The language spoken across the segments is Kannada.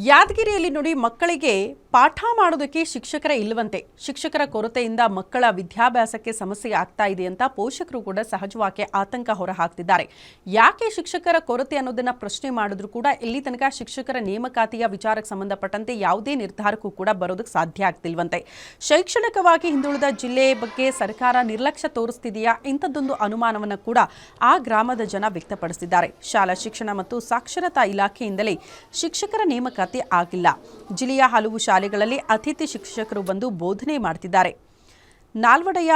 ಯಾದಗಿರಿಯಲ್ಲಿ ನೋಡಿ ಮಕ್ಕಳಿಗೆ ಪಾಠ ಮಾಡೋದಕ್ಕೆ ಶಿಕ್ಷಕರೇ ಇಲ್ಲವಂತೆ. ಶಿಕ್ಷಕರ ಕೊರತೆಯಿಂದ ಮಕ್ಕಳ ವಿದ್ಯಾಭ್ಯಾಸಕ್ಕೆ ಸಮಸ್ಯೆ ಆಗ್ತಾ ಇದೆ ಅಂತ ಪೋಷಕರು ಕೂಡ ಸಹಜವಾಗಿ ಆತಂಕ ಹೊರಹಾಕ್ತಿದ್ದಾರೆ. ಯಾಕೆ ಶಿಕ್ಷಕರ ಕೊರತೆ ಅನ್ನೋದನ್ನ ಪ್ರಶ್ನೆ ಮಾಡಿದ್ರು ಕೂಡ ಇಲ್ಲಿ ತನಕ ಶಿಕ್ಷಕರ ನೇಮಕಾತಿಯ ವಿಚಾರಕ್ಕೆ ಸಂಬಂಧಪಟ್ಟಂತೆ ಯಾವುದೇ ನಿರ್ಧಾರಕ್ಕೂ ಕೂಡ ಬರೋದಕ್ಕೆ ಸಾಧ್ಯ ಆಗ್ತಿಲ್ವಂತೆ. ಶೈಕ್ಷಣಿಕವಾಗಿ ಹಿಂದುಳಿದ ಜಿಲ್ಲೆ ಬಗ್ಗೆ ಸರ್ಕಾರ ನಿರ್ಲಕ್ಷ್ಯ ತೋರಿಸ್ತಿದೆಯಾ ಇಂಥದ್ದೊಂದು ಅನುಮಾನವನ್ನು ಕೂಡ ಆ ಗ್ರಾಮದ ಜನ ವ್ಯಕ್ತಪಡಿಸಿದ್ದಾರೆ. ಶಾಲಾ ಶಿಕ್ಷಣ ಮತ್ತು ಸಾಕ್ಷರತಾ ಇಲಾಖೆಯಿಂದಲೇ ಶಿಕ್ಷಕರ ನೇಮಕಾತಿ ಆಗಿಲ್ಲ. ಜಿಲ್ಲೆಯ ಹಲವು ಶಾಲೆಗಳಲ್ಲಿ ಅತಿಥಿ ಶಿಕ್ಷಕರು ಬಂದು ಬೋಧನೆ ಮಾಡ್ತಿದ್ದಾರೆ. ನಾಲ್ವಡೆಯ,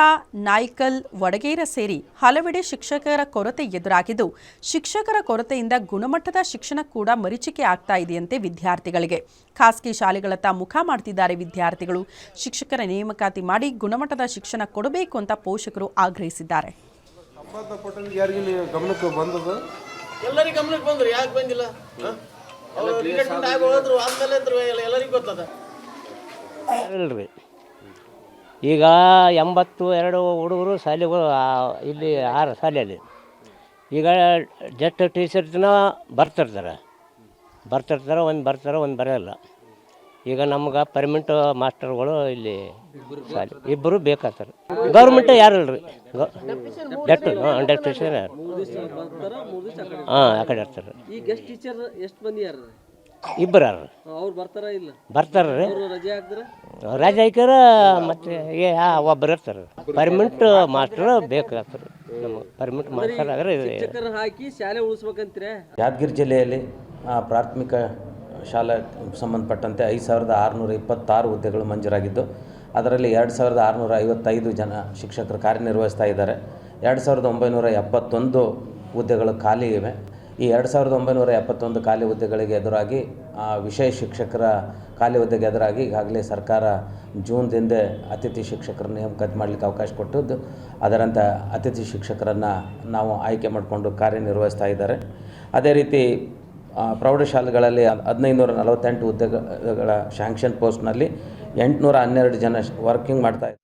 ನಾಯ್ಕಲ್, ವಡಗೇರ ಸೇರಿ ಹಲವೆಡೆ ಶಿಕ್ಷಕರ ಕೊರತೆ ಎದುರಾಗಿದ್ದು, ಶಿಕ್ಷಕರ ಕೊರತೆಯಿಂದ ಗುಣಮಟ್ಟದ ಶಿಕ್ಷಣ ಕೂಡ ಮರೀಚಿಕೆ ಆಗ್ತಾ ಇದೆಯಂತೆ ವಿದ್ಯಾರ್ಥಿಗಳಿಗೆ. ಖಾಸಗಿ ಶಾಲೆಗಳತ್ತ ಮುಖ ಮಾಡ್ತಿದ್ದಾರೆ ವಿದ್ಯಾರ್ಥಿಗಳು. ಶಿಕ್ಷಕರ ನೇಮಕಾತಿ ಮಾಡಿ ಗುಣಮಟ್ಟದ ಶಿಕ್ಷಣ ಕೊಡಬೇಕು ಅಂತ ಪೋಷಕರು ಆಗ್ರಹಿಸಿದ್ದಾರೆ. ಎಲ್ಲರಿಗೂ ಗಮನಕ್ಕೆ ಬಂದ್ರು, ಯಾಕೆ ಬಂದಿಲ್ಲ? ಇಲ್ರಿ, ಈಗ 82 ಹುಡುಗರು ಶಾಲೆಗಳು ಇಲ್ಲಿ 6 ಶಾಲೆಯಲ್ಲಿ ಈಗ ಜಸ್ಟ್ ಟೀಚರ್ಸ್ನ ಬರ್ತಿರ್ತಾರೆ, ಒಂದು ಬರ್ತಾರೆ, ಒಂದು ಬರೋಲ್ಲ. ಈಗ ನಮ್ಗೆ ಪರ್ಮನೆಂಟ್ ಮಾಸ್ಟರ್ಗಳು ಇಲ್ಲಿ ಶಾಲೆ ಇಬ್ಬರು ಬೇಕಾಗ್ತಾರೆ. ಗೌರ್ಮೆಂಟ್ ಯಾರು ಇಲ್ರಿ, ಡೆಪ್ಯೂಟೇಷನ್ ಯಾರು ಆ ಕಡೆ ಇರ್ತಾರೆ. ಇಬ್ಬರು ಬರ್ತಾರ್ರಿ, ರಜೆ ಹಾಕ್ಯಾರ. ಮತ್ತೆ ಒಬ್ಬರು ಇರ್ತಾರೆ. ಪರ್ಮನೆಂಟ್ ಮಾಸ್ಟರ್ ಬೇಕಾಗ್ತಾರೆ. ನಮಗೆ ಪರ್ಮನೆಂಟ್ ಮಾಸ್ಟರ್ ಆದರೆ ಯಾದಗಿರಿ ಜಿಲ್ಲೆಯಲ್ಲಿ ಪ್ರಾಥಮಿಕ ಶಾಲಾ ಸಂಬಂಧಪಟ್ಟಂತೆ 5626 ಹುದ್ದೆಗಳು ಮಂಜೂರಾಗಿದ್ದು, ಅದರಲ್ಲಿ 2655 ಜನ ಶಿಕ್ಷಕರು ಕಾರ್ಯನಿರ್ವಹಿಸ್ತಾ ಇದ್ದಾರೆ. 2971 ಹುದ್ದೆಗಳು ಖಾಲಿ ಇವೆ. ಈ 2971 ಖಾಲಿ ಹುದ್ದೆಗಳಿಗೆ ಎದುರಾಗಿ ವಿಷಯ ಶಿಕ್ಷಕರ ಖಾಲಿ ಹುದ್ದೆಗೆ ಎದುರಾಗಿ ಈಗಾಗಲೇ ಸರ್ಕಾರ ಜೂನ್ದಿಂದ ಅತಿಥಿ ಶಿಕ್ಷಕರ ನೇಮಕಾತಿ ಮಾಡಲಿಕ್ಕೆ ಅವಕಾಶ ಕೊಟ್ಟಿದ್ದು, ಅದರಂತೆ ಅತಿಥಿ ಶಿಕ್ಷಕರನ್ನು ನಾವು ಆಯ್ಕೆ ಮಾಡಿಕೊಂಡು ಕಾರ್ಯನಿರ್ವಹಿಸ್ತಾ ಇದ್ದಾರೆ. ಅದೇ ರೀತಿ ಪ್ರೌಢಶಾಲೆಗಳಲ್ಲಿ 1548 ಹುದ್ದೆಗಳ ಶಾಂಕ್ಷನ್ ಪೋಸ್ಟ್ನಲ್ಲಿ 812 ಜನ ವರ್ಕಿಂಗ್ ಮಾಡ್ತಾ ಇದ್ದಾರೆ.